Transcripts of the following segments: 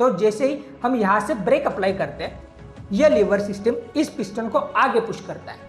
तो जैसे ही हम यहाँ से ब्रेक अप्लाई करते हैं, यह लीवर सिस्टम इस पिस्टन को आगे पुश करता है।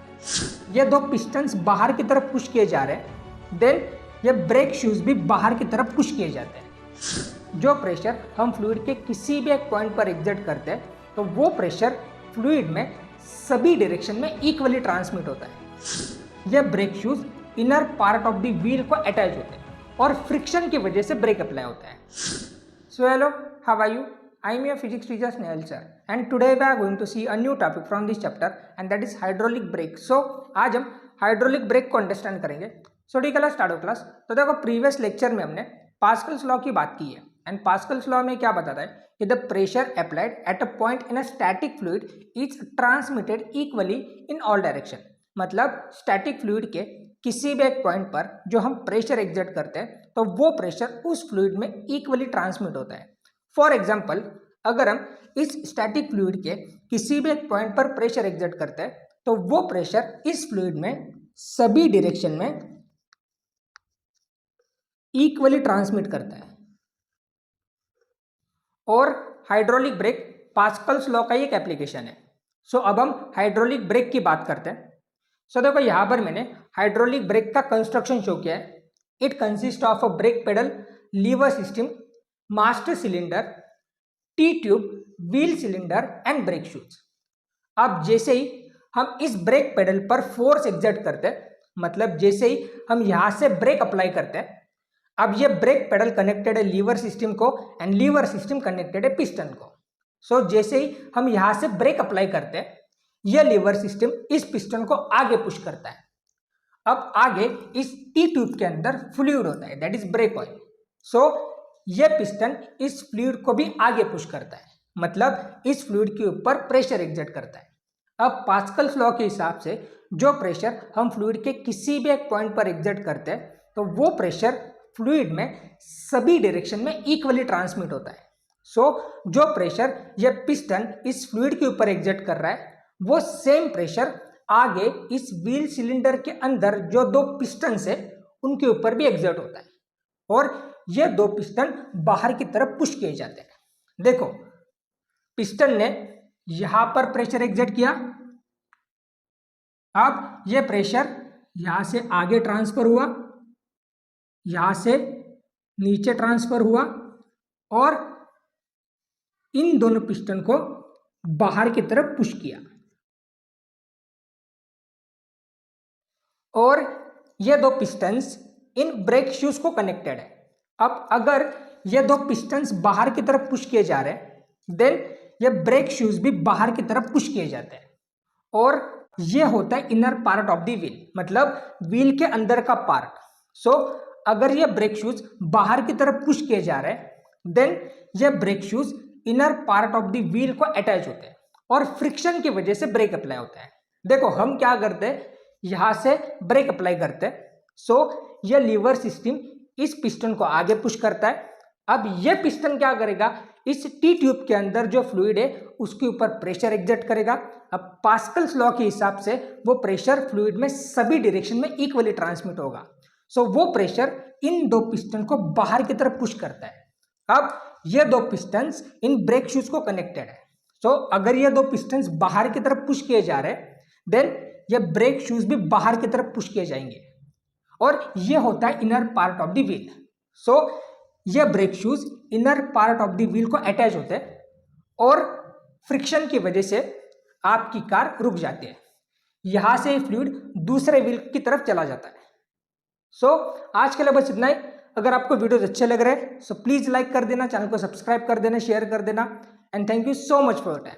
ये दो पिस्टन्स बाहर की तरफ पुश किए जा रहे हैं, देन ये ब्रेक शूज भी बाहर की तरफ पुश किए जाते हैं। जो प्रेशर हम फ्लूइड के किसी भी एक पॉइंट पर एग्जर्ट करते हैं, तो वो प्रेशर फ्लूइड में सभी डायरेक्शन में इक्वली ट्रांसमिट होता है। यह brake shoes inner part of the wheel को अटैच होते हैं और फ्रिक्शन की वजह से ब्रेक अप्लाई होता है। So hello, how are you? I am your physics teacher Snehal sir, and today we are going to see a new topic from this chapter, and that is hydraulic brake. So आज हम hydraulic brake को understand करेंगे। सो ठीक है, start हो class. तो देखो, previous lecture में हमने पास्कल्स लॉ की बात की है, एंड पास्कल्स लॉ में क्या बताता है कि the pressure applied at a point in a static fluid is transmitted equally in all direction. मतलब स्टैटिक फ्लूइड के किसी भी एक पॉइंट पर जो हम प्रेशर एग्जर्ट करते हैं, तो वो प्रेशर उस फ्लूइड में इक्वली ट्रांसमिट होता है। फॉर एग्जाम्पल, अगर हम इस स्टैटिक फ्लूइड के किसी भी एक पॉइंट पर प्रेशर एग्जर्ट करते हैं, तो वो प्रेशर इस फ्लूइड में सभी डायरेक्शन में इक्वली ट्रांसमिट करता है। और हाइड्रोलिक ब्रेक पास्कल्स लॉ का एक एप्लीकेशन है। सो अब हम हाइड्रोलिक ब्रेक की बात करते हैं। सो देखो, यहां पर मैंने हाइड्रोलिक ब्रेक का कंस्ट्रक्शन शो किया है। It consist of a brake pedal, lever system, master cylinder, T tube, wheel cylinder and brake shoes. अब जैसे ही हम इस ब्रेक पेडल पर फोर्स एग्जर्ट करते हैं, मतलब जैसे ही हम यहां से ब्रेक अप्लाई करते हैं, अब ये ब्रेक पेडल कनेक्टेड है लीवर सिस्टम को, एंड लीवर सिस्टम कनेक्टेड है पिस्टन को। सो जैसे ही हम यहां से ब्रेक अप्लाई करते हैं, यह लीवर सिस्टम इस पिस्टन को आगे पुश करता है। अब आगे इस टी ट्यूब के अंदर फ्लूइड होता है, दैट इज ब्रेक ऑयल। सो यह पिस्टन इस फ्लूइड को भी आगे पुश करता है, मतलब इस फ्लूइड के ऊपर प्रेशर एग्जर्ट करता है। अब पास्कल्स लॉ के हिसाब से जो प्रेशर हम फ्लूइड के किसी भी एक पॉइंट पर एग्जर्ट करते हैं, तो वो प्रेशर फ्लूइड में सभी डायरेक्शन में इक्वली ट्रांसमिट होता है। सो जो प्रेशर यह पिस्टन इस फ्लूइड के ऊपर एग्जर्ट कर रहा है, वो सेम प्रेशर आगे इस व्हील सिलेंडर के अंदर जो दो पिस्टन्स है उनके ऊपर भी एग्जर्ट होता है, और ये दो पिस्टन बाहर की तरफ पुश किए जाते हैं। देखो, पिस्टन ने यहां पर प्रेशर एग्जर्ट किया, अब ये प्रेशर यहां से आगे ट्रांसफर हुआ, यहां से नीचे ट्रांसफर हुआ, और इन दोनों पिस्टन को बाहर की तरफ पुश किया, और ये दो पिस्टन्स इन ब्रेक शूज को कनेक्टेड है। अब अगर ये दो पिस्टन्स बाहर की तरफ पुश किए जा रहे हैं, देन ये ब्रेक शूज भी बाहर की तरफ पुश किए जाते हैं, और ये होता है inner part of the wheel, मतलब व्हील के अंदर का पार्ट। सो अगर ये ब्रेक शूज बाहर की तरफ पुश किए जा रहे हैं, देन ये brake shoes inner part of the wheel को अटैच होते हैं, और फ्रिक्शन की वजह से ब्रेक अप्लाई होता है। देखो, हम क्या करते हैं, यहां से ब्रेक अप्लाई करते हैं। सो ये लीवर सिस्टम इस पिस्टन को आगे पुश करता है। अब ये पिस्टन क्या करेगा, इस टी ट्यूब के अंदर जो फ्लूइड है उसके ऊपर प्रेशर एग्जर्ट करेगा। अब पास्कल्स लॉ के हिसाब से वो प्रेशर फ्लूइड में सभी डायरेक्शन में इक्वली ट्रांसमिट होगा। सो वो प्रेशर इन दो पिस्टन को बाहर की तरफ पुश करता है। अब ये दो पिस्टन्स इन ब्रेक शूज को कनेक्टेड है। सो अगर ये दो पिस्टन्स बाहर की तरफ पुश किए जा रहे हैं, देन ये ब्रेक शूज भी बाहर की तरफ पुश किए जाएंगे, और ये होता है inner part of the wheel. So ये brake shoes inner part of the wheel को अटैच होते हैं, और फ्रिक्शन की वजह से आपकी कार रुक जाती है। यहां से फ्लूइड दूसरे व्हील की तरफ चला जाता है। सो आज के लिए बस इतना ही। अगर आपको वीडियोस अच्छे लग रहे हैं, सो प्लीज लाइक कर देना, चैनल को सब्सक्राइब कर देना, शेयर कर देना, and thank you so much for your time.